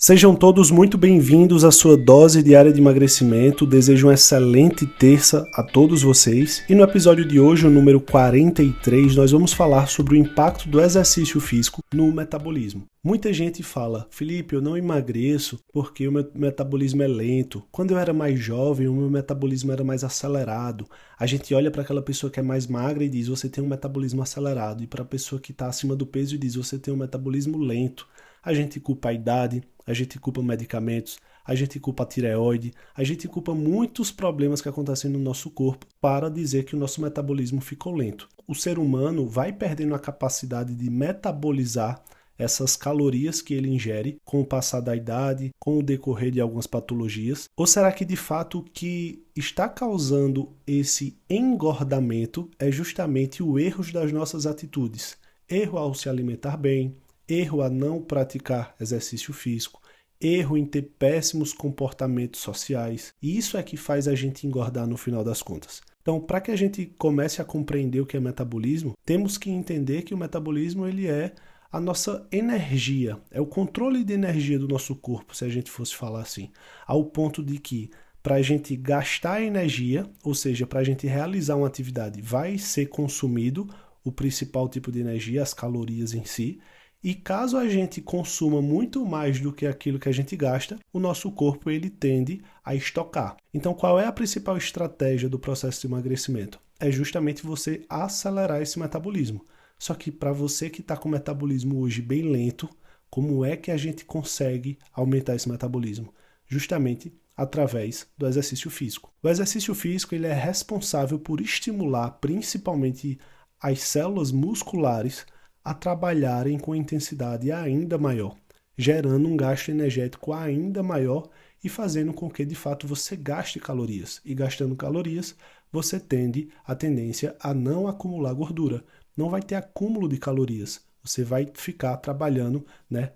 Sejam todos muito bem-vindos à sua dose diária de emagrecimento. Desejo uma excelente terça a todos vocês. E no episódio de hoje, o número 43, nós vamos falar sobre o impacto do exercício físico no metabolismo. Muita gente fala, Felipe, eu não emagreço porque o meu metabolismo é lento. Quando eu era mais jovem, o meu metabolismo era mais acelerado. A gente olha para aquela pessoa que é mais magra e diz, você tem um metabolismo acelerado. E para a pessoa que está acima do peso e diz, você tem um metabolismo lento. A gente culpa a idade, a gente culpa medicamentos, a gente culpa a tireoide, a gente culpa muitos problemas que acontecem no nosso corpo para dizer que o nosso metabolismo ficou lento. O ser humano vai perdendo a capacidade de metabolizar essas calorias que ele ingere com o passar da idade, com o decorrer de algumas patologias? Ou será que de fato o que está causando esse engordamento é justamente o erro das nossas atitudes? Erro ao se alimentar bem, erro a não praticar exercício físico, erro em ter péssimos comportamentos sociais. E isso é que faz a gente engordar no final das contas. Então, para que a gente comece a compreender o que é metabolismo, temos que entender que o metabolismo ele é a nossa energia, é o controle de energia do nosso corpo, se a gente fosse falar assim, ao ponto de que para a gente gastar energia, ou seja, para a gente realizar uma atividade, vai ser consumido o principal tipo de energia, as calorias em si. E caso a gente consuma muito mais do que aquilo que a gente gasta, o nosso corpo ele tende a estocar. Então, qual é a principal estratégia do processo de emagrecimento? É justamente você acelerar esse metabolismo. Só que para você que está com o metabolismo hoje bem lento, como é que a gente consegue aumentar esse metabolismo? Justamente através do exercício físico. O exercício físico ele é responsável por estimular principalmente as células musculares a trabalharem com intensidade ainda maior, gerando um gasto energético ainda maior e fazendo com que, de fato, você gaste calorias. E gastando calorias, você tende a tendência a não acumular gordura. Não vai ter acúmulo de calorias. Você vai ficar trabalhando,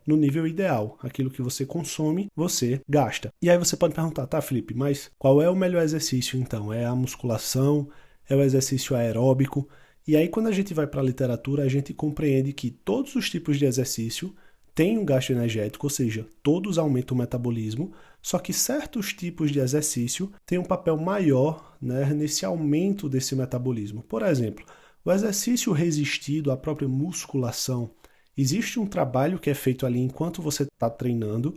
no nível ideal. Aquilo que você consome, você gasta. E aí você pode perguntar, tá, Felipe, mas qual é o melhor exercício, então? É a musculação? É o exercício aeróbico? E aí, quando a gente vai para a literatura, a gente compreende que todos os tipos de exercício têm um gasto energético, ou seja, todos aumentam o metabolismo, só que certos tipos de exercício têm um papel maior nesse aumento desse metabolismo. Por exemplo, o exercício resistido à própria musculação, existe um trabalho que é feito ali enquanto você está treinando,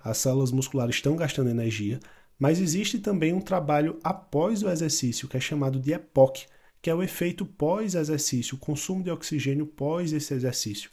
as células musculares estão gastando energia, mas existe também um trabalho após o exercício, que é chamado de EPOC, que é o efeito pós-exercício, o consumo de oxigênio pós esse exercício.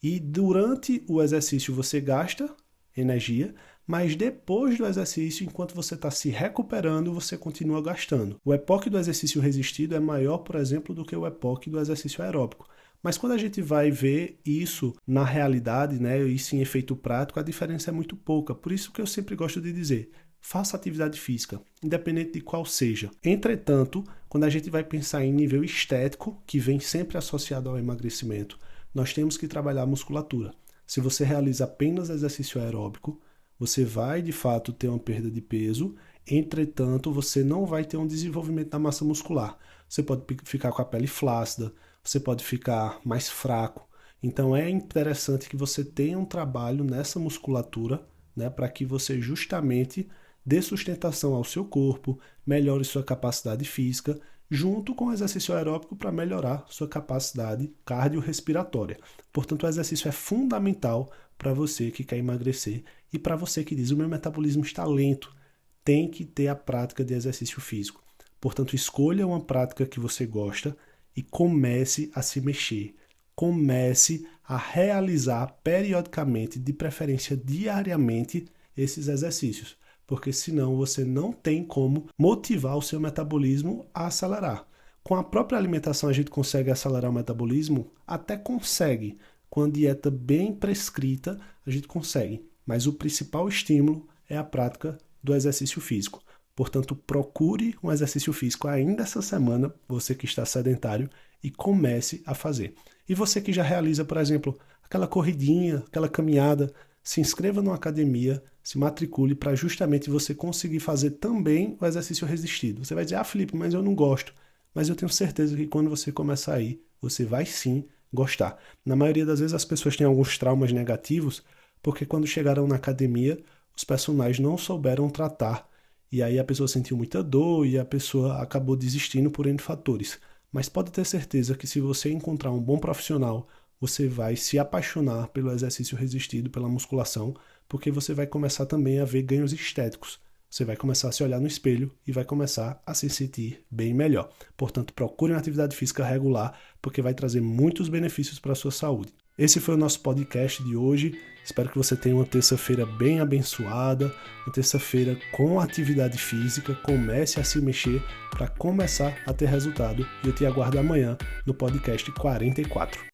E durante o exercício você gasta energia, mas depois do exercício, enquanto você está se recuperando, você continua gastando. O EPOC do exercício resistido é maior, por exemplo, do que o EPOC do exercício aeróbico. Mas quando a gente vai ver isso na realidade, isso em efeito prático, a diferença é muito pouca. Por isso que eu sempre gosto de dizer, faça atividade física, independente de qual seja. Entretanto, quando a gente vai pensar em nível estético, que vem sempre associado ao emagrecimento, nós temos que trabalhar a musculatura. Se você realiza apenas exercício aeróbico, você vai de fato ter uma perda de peso, entretanto, você não vai ter um desenvolvimento da massa muscular. Você pode ficar com a pele flácida, você pode ficar mais fraco. Então é interessante que você tenha um trabalho nessa musculatura, para que você justamente dê sustentação ao seu corpo, melhore sua capacidade física, junto com o exercício aeróbico para melhorar sua capacidade cardiorrespiratória. Portanto, o exercício é fundamental para você que quer emagrecer e para você que diz, o meu metabolismo está lento, tem que ter a prática de exercício físico. Portanto, escolha uma prática que você gosta e comece a se mexer. Comece a realizar periodicamente, de preferência diariamente, esses exercícios. Porque senão você não tem como motivar o seu metabolismo a acelerar. Com a própria alimentação a gente consegue acelerar o metabolismo? Até consegue. Com a dieta bem prescrita a gente consegue. Mas o principal estímulo é a prática do exercício físico. Portanto, procure um exercício físico ainda essa semana, você que está sedentário, e comece a fazer. E você que já realiza, por exemplo, aquela corridinha, aquela caminhada, se inscreva numa academia, se matricule para justamente você conseguir fazer também o exercício resistido. Você vai dizer, Felipe, mas eu não gosto. Mas eu tenho certeza que quando você começar a ir, você vai sim gostar. Na maioria das vezes as pessoas têm alguns traumas negativos, porque quando chegaram na academia, os personagens não souberam tratar, e aí a pessoa sentiu muita dor e a pessoa acabou desistindo por N fatores. Mas pode ter certeza que se você encontrar um bom profissional, você vai se apaixonar pelo exercício resistido, pela musculação, porque você vai começar também a ver ganhos estéticos. Você vai começar a se olhar no espelho e vai começar a se sentir bem melhor. Portanto, procure uma atividade física regular, porque vai trazer muitos benefícios para a sua saúde. Esse foi o nosso podcast de hoje. Espero que você tenha uma terça-feira bem abençoada, uma terça-feira com atividade física. Comece a se mexer para começar a ter resultado. E eu te aguardo amanhã no podcast 44.